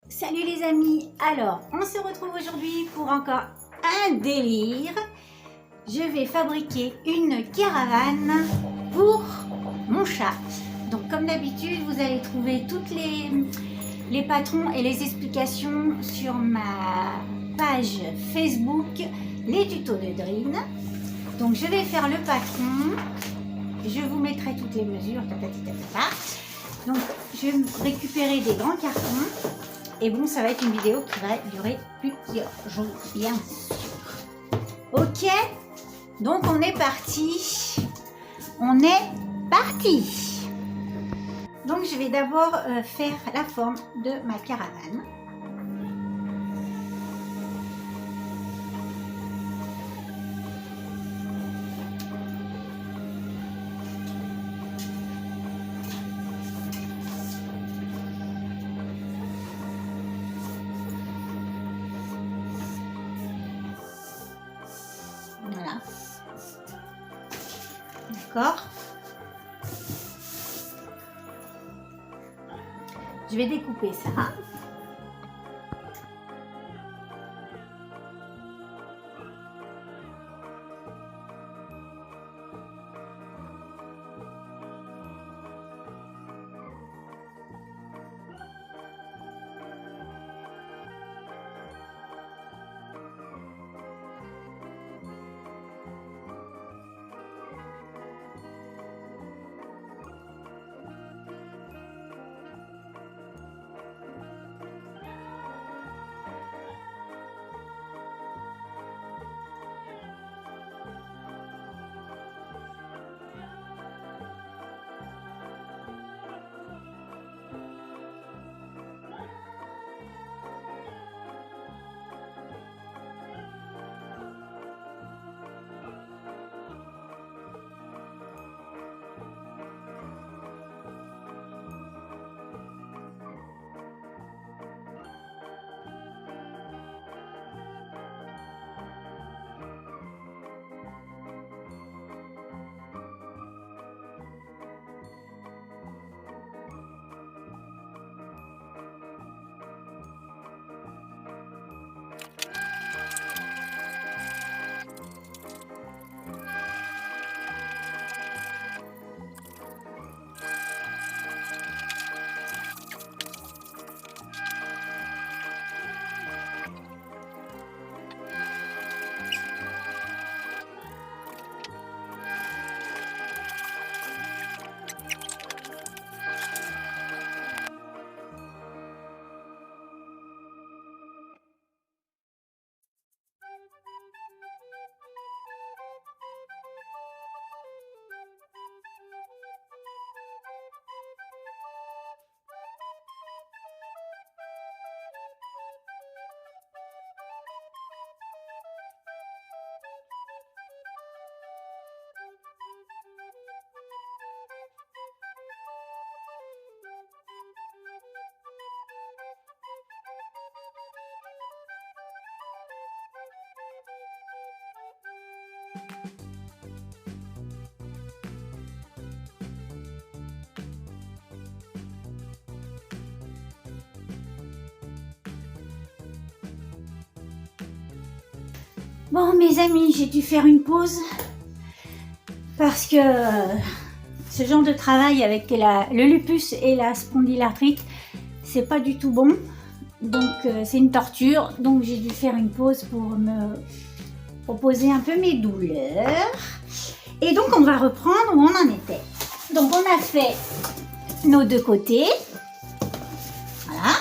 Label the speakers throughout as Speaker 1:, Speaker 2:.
Speaker 1: Salut les amis, alors on se retrouve aujourd'hui pour encore un délire. Je vais fabriquer une caravane pour mon chat. Donc comme d'habitude, vous allez trouver toutes les patrons et les explications sur ma page Facebook, les tutos de Drine. Donc je vais faire le patron, je vous mettrai toutes les mesures, donc je vais récupérer des grands cartons. Et bon, ça va être une vidéo qui va durer plusieurs jours, bien sûr. Ok, donc on est parti. On est parti. Donc je vais d'abord faire la forme de ma caravane. Voilà. D'accord. Je vais découper ça. Bon mes amis, j'ai dû faire une pause parce que ce genre de travail avec le lupus et la spondylarthrite, c'est pas du tout bon. Donc c'est une torture. Donc j'ai dû faire une pause pour me reposer un peu mes douleurs. Et donc on va reprendre où on en était. Donc on a fait nos deux côtés. Voilà.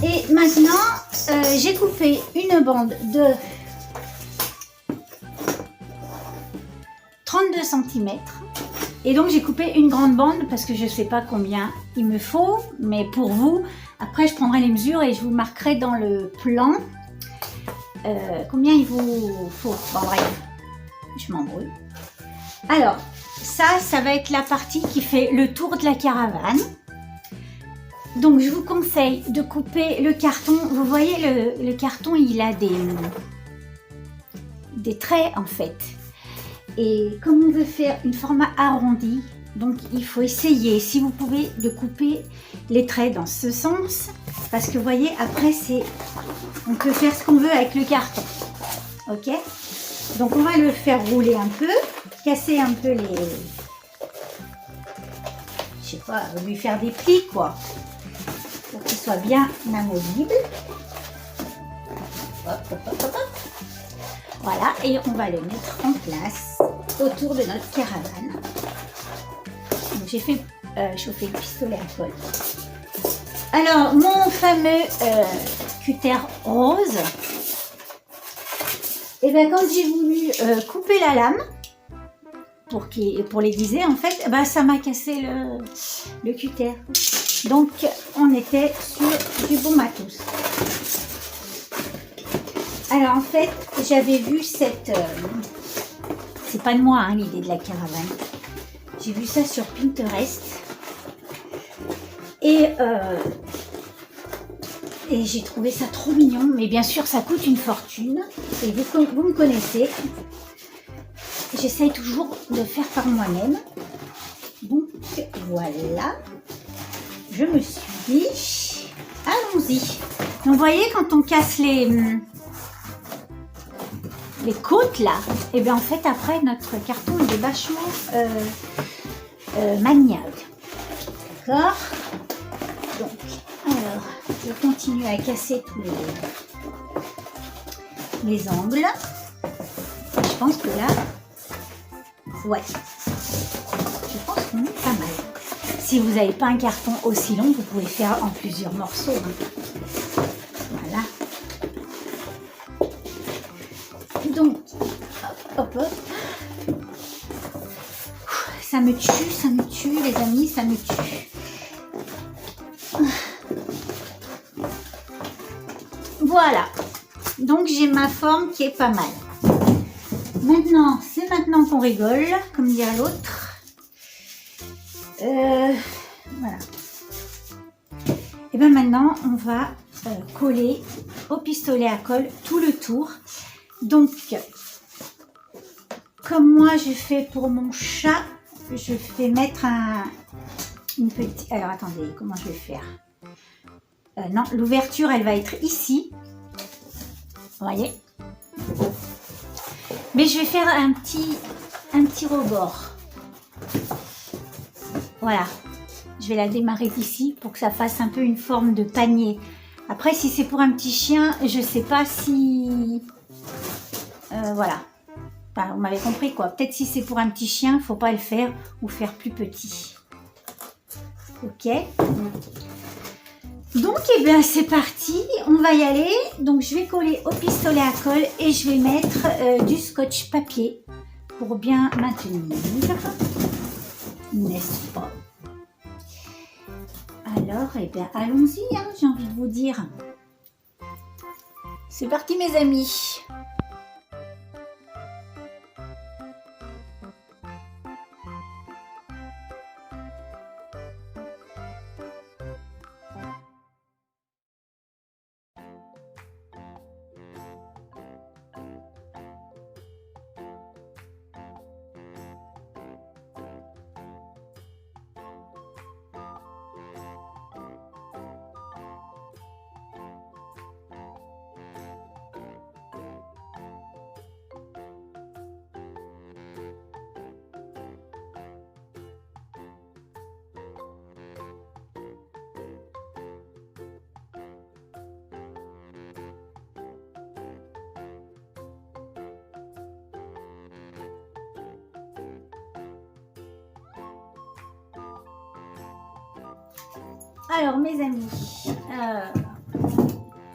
Speaker 1: Et maintenant, j'ai coupé une bande de 32 cm. Et donc j'ai coupé une grande bande parce que je ne sais pas combien il me faut. Mais pour vous, après je prendrai les mesures et je vous marquerai dans le plan combien il vous faut. Bon bref, je m'embrouille. Alors, ça va être la partie qui fait le tour de la caravane. Donc je vous conseille de couper le carton. Vous voyez le carton, il a des traits en fait. Et comme on veut faire une format arrondi, donc il faut essayer, si vous pouvez, de couper les traits dans ce sens. Parce que vous voyez, après, on peut faire ce qu'on veut avec le carton. Ok? Donc on va le faire rouler un peu, casser un peu les... Je sais pas, lui faire des plis quoi. Pour qu'il soit bien amovible. Hop, hop, hop, hop, hop. Voilà, et on va le mettre en place autour de notre caravane. Donc j'ai fait chauffer le pistolet à colle. Alors, mon fameux cutter rose, et bien quand j'ai voulu couper la lame pour l'aiguiser, en fait, ben, ça m'a cassé le cutter. Donc, on était sur du bon matos. Alors, en fait, j'avais vu cette... c'est pas de moi, hein, l'idée de la caravane. J'ai vu ça sur Pinterest. Et j'ai trouvé ça trop mignon. Mais bien sûr, ça coûte une fortune. Et vous me connaissez. J'essaye toujours de faire par moi-même. Donc, voilà. Je me suis dit, allons-y. Donc, vous voyez, quand on casse les côtes, là, et bien en fait, après, notre carton, il est vachement maniable. D'accord? Donc, alors, je continue à casser tous les angles. Je pense que là, ouais, je pense qu'on est pas mal. Si vous n'avez pas un carton aussi long, vous pouvez faire en plusieurs morceaux. Hein. Voilà. Donc, hop, hop. Ça me tue, les amis, ça me tue. Voilà. Donc, j'ai ma forme qui est pas mal. Maintenant, c'est maintenant qu'on rigole, comme dirait l'autre. Voilà. Et bien maintenant, on va coller au pistolet à colle tout le tour. Donc, comme moi je fais pour mon chat, je vais mettre une petite... Alors, attendez, comment je vais faire? Non, l'ouverture, elle va être ici. Vous voyez? Mais je vais faire un petit rebord. Voilà. Je vais la démarrer d'ici pour que ça fasse un peu une forme de panier. Après, si c'est pour un petit chien, je sais pas si... voilà. Enfin, vous m'avez compris quoi. Peut-être si c'est pour un petit chien, il ne faut pas le faire ou faire plus petit. Ok. Donc, eh bien, c'est parti. On va y aller. Donc, je vais coller au pistolet à colle et je vais mettre du scotch papier pour bien maintenir. N'est-ce pas? Alors, eh bien, allons-y, hein, j'ai envie de vous dire. C'est parti, mes amis. Alors, mes amis,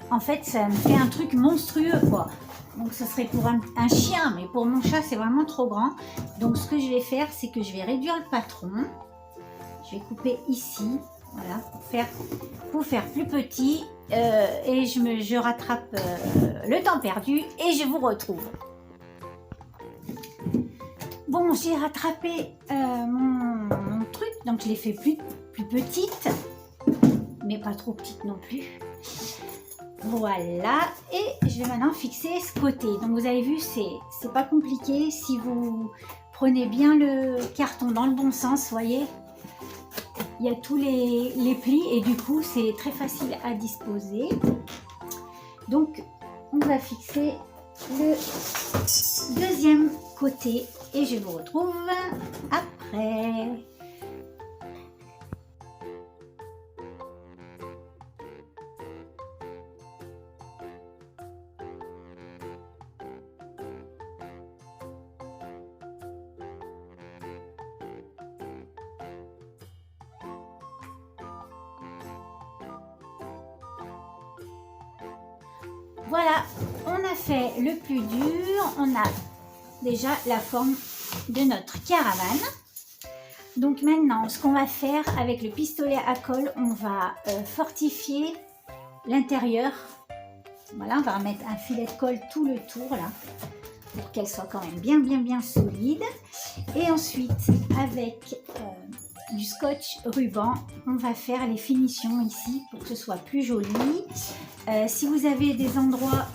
Speaker 1: en fait, ça me fait un truc monstrueux, quoi. Donc, ce serait pour un chien, mais pour mon chat, c'est vraiment trop grand. Donc, ce que je vais faire, c'est que je vais réduire le patron. Je vais couper ici, voilà, pour faire plus petit. Et je rattrape le temps perdu et je vous retrouve. Bon, j'ai rattrapé mon truc, donc je l'ai fait plus petite. Mais pas trop petite non plus. Voilà, et je vais maintenant fixer ce côté. Donc vous avez vu, c'est pas compliqué si vous prenez bien le carton dans le bon sens, voyez. Il y a tous les plis et du coup c'est très facile à disposer. Donc on va fixer le deuxième côté et je vous retrouve après. Voilà, on a fait le plus dur, on a déjà la forme de notre caravane. Donc maintenant, ce qu'on va faire avec le pistolet à colle, on va fortifier l'intérieur. Voilà, on va remettre un filet de colle tout le tour là, pour qu'elle soit quand même bien solide. Et ensuite, avec du scotch ruban, on va faire les finitions ici pour que ce soit plus joli. Si vous avez des endroits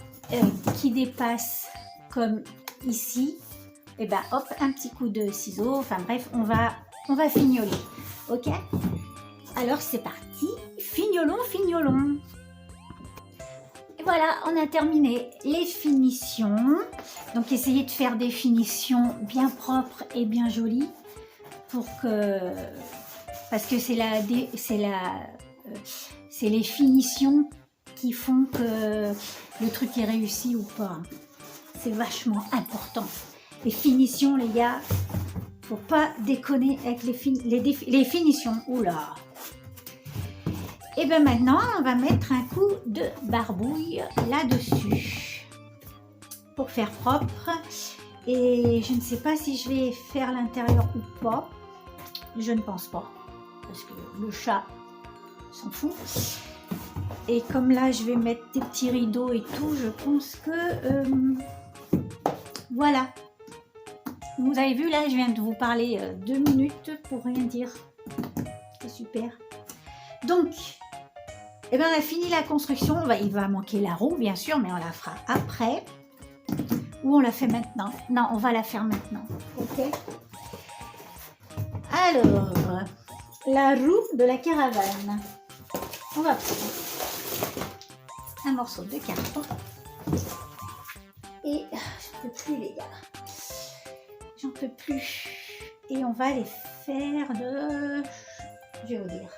Speaker 1: qui dépassent comme ici, et ben hop, un petit coup de ciseau, enfin bref, on va fignoler, ok? Alors c'est parti, fignolons. Et voilà, on a terminé les finitions. Donc essayez de faire des finitions bien propres et bien jolies pour que, parce que c'est les finitions qui font que le truc est réussi ou pas. C'est vachement important. Les finitions, les gars, faut pas déconner avec les finitions. Oula. Et bien maintenant, on va mettre un coup de barbouille là-dessus pour faire propre. Et je ne sais pas si je vais faire l'intérieur ou pas. Je ne pense pas, parce que le chat s'en fout. Et comme là, je vais mettre des petits rideaux et tout, je pense que... voilà. Vous avez vu, là, je viens de vous parler 2 minutes pour rien dire. C'est super. Donc, eh ben, on a fini la construction. Il va manquer la roue, bien sûr, mais on la fera après. Ou on la fait maintenant? Non, on va la faire maintenant. Ok. Alors, la roue de la caravane. On va prendre un morceau de carton. Et j'en peux plus, les gars. J'en peux plus. Et on va les faire de... Je vais vous dire.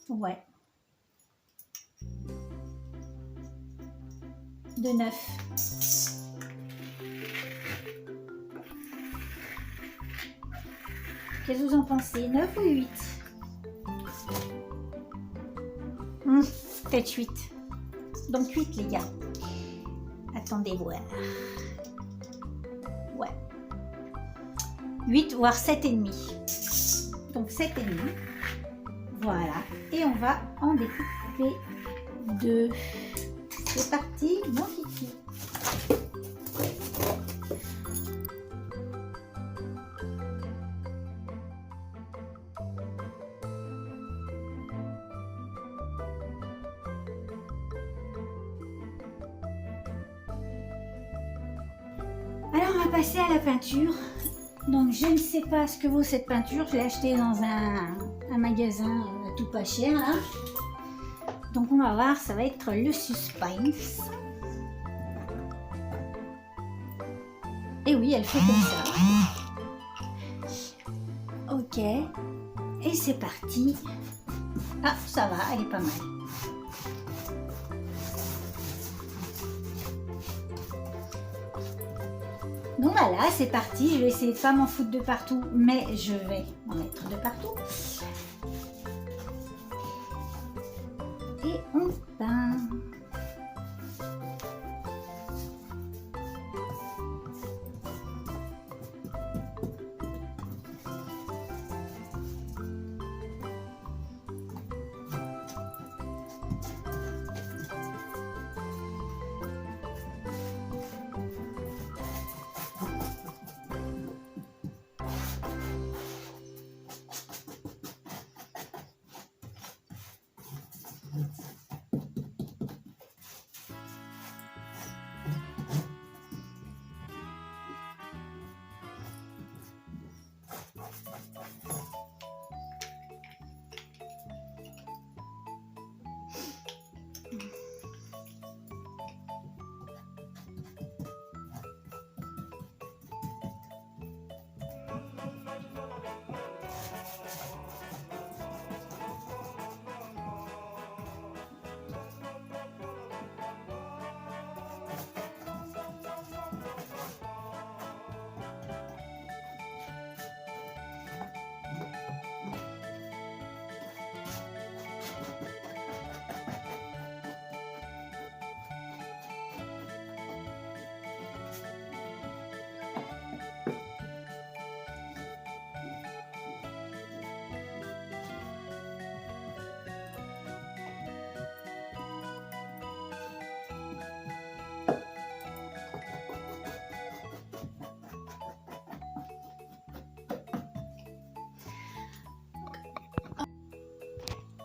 Speaker 1: Ouais. De 9. Qu'est-ce que vous en pensez? 9 ou 8? Peut-être 8. Donc 8, les gars. Attendez voir. Ouais. 8 voire 7,5. Donc 7,5. Voilà. Et on va en découper 2. C'est parti, mon kiki. Alors on va passer à la peinture. Donc je ne sais pas ce que vaut cette peinture. Je l'ai achetée dans un magasin tout pas cher là. Donc on va voir, ça va être le suspense. Et oui, elle fait comme ça. Ok. Et c'est parti. Ah, ça va, elle est pas mal. Donc voilà, c'est parti. Je vais essayer de pas m'en foutre de partout, mais je vais en mettre de partout. Et on peint.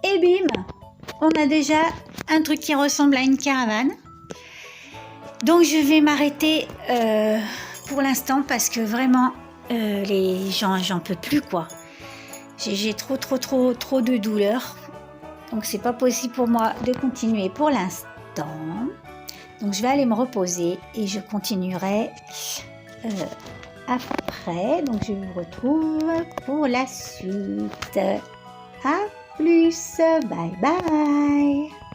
Speaker 1: Et bim, on a déjà un truc qui ressemble à une caravane. Donc je vais m'arrêter pour l'instant parce que vraiment les gens, j'en peux plus quoi. J'ai trop de douleur. Donc c'est pas possible pour moi de continuer pour l'instant. Donc je vais aller me reposer et je continuerai après. Donc je vous retrouve pour la suite. À plus, bye bye.